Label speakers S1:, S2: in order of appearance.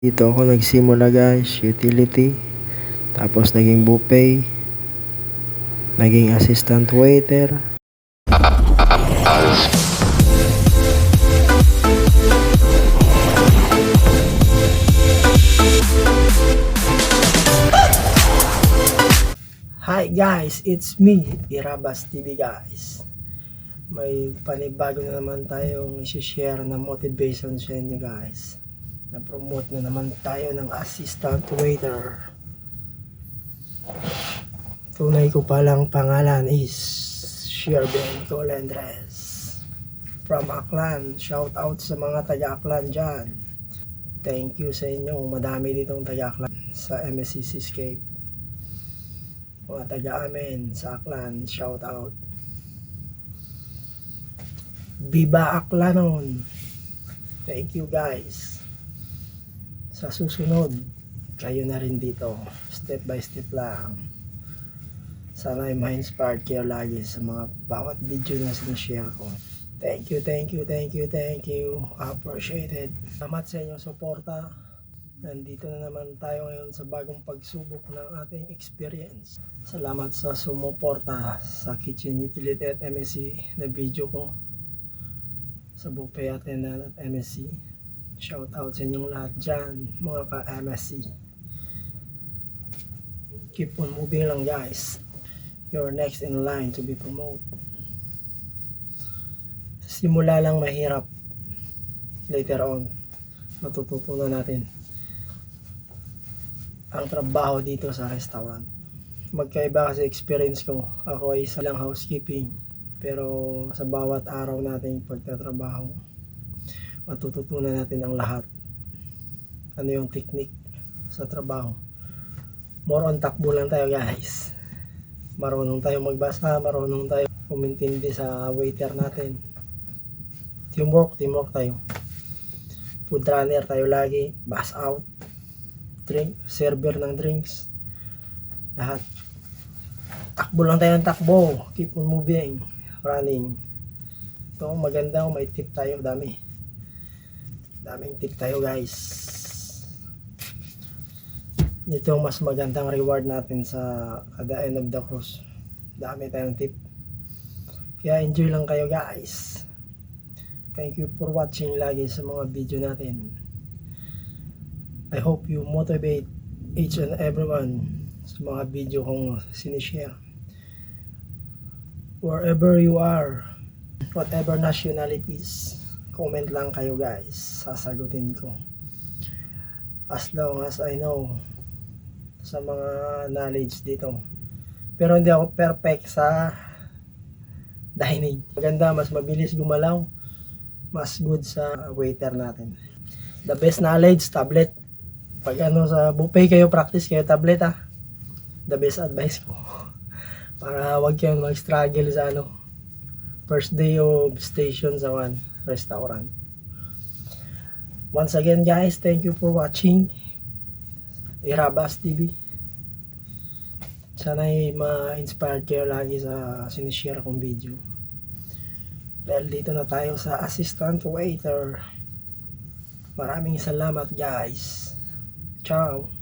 S1: Dito ako nagsimula guys, utility, tapos naging buffet, naging assistant waiter. Hi guys, it's me, Irabas TV guys. May panibago na naman tayong i-share na motivation sa inyo guys. Na-promote na naman tayo ng assistant waiter. Tunay ko palang pangalan is Sherben Colendres from Aklan. Shout out sa mga taga-Aklan dyan. Thank you sa inyo. Madami ditong taga-Aklan sa MSC Seascape. Mga taga-amin sa Aklan, shout out. Viva Aklanon. Thank you guys. Sa susunod, kayo na rin dito. Step by step lang. Sana ay ma-inspired kayo lagi sa mga bawat video na sinashare ko. Thank you, thank you, thank you, thank you. Appreciated. Salamat sa inyong suporta. Nandito na naman tayo ngayon sa bagong pagsubok ng ating experience. Salamat sa sumuporta sa Kitchen Utility at MSC na video ko. Sa buffet attendant at MSC. Shout out sa inyong lahat dyan, mga ka-MSC. Keep on moving lang guys. You're next in line to be promoted. Simula lang mahirap. Later on, matututunan natin ang trabaho dito sa restaurant. Magkaiba kasi experience ko. Ako ay isa lang housekeeping. Pero sa bawat araw nating pagtatrabaho, matututunan natin ang lahat. Ano yung technique sa trabaho. More on takbo lang tayo guys. Marunong tayo magbasa, marunong tayo umintindi sa waiter natin. Teamwork tayo. Food runner tayo lagi, bus out, drink, server ng drinks. Lahat. Takbo lang tayo ng takbo. Keep on moving. Running. Ito maganda, may tip tayo, daming tip tayo guys. Ito mas magandang reward natin sa kada end of the cruise. Dami tayong tip, kaya enjoy lang kayo guys. Thank you for watching lagi sa mga video natin. I hope you motivate each and everyone sa mga video kong sinishare. Wherever you are, whatever nationalities, comment lang kayo guys, sasagutin ko. As long as I know sa mga knowledge dito. Pero hindi ako perfect sa dining. Maganda, mas mabilis gumalaw, mas good sa waiter natin. The best knowledge, tablet. Pag sa buffet kayo, practice kayo tablet ah. The best advice ko. Para wag kayong mag-struggle sa first day of station sa restaurant. Once again guys, thank you for watching Irabas TV. Sana'y ma-inspired kayo lagi sa sinishare kong video. Dahil dito na tayo sa assistant waiter. Maraming salamat guys. Ciao.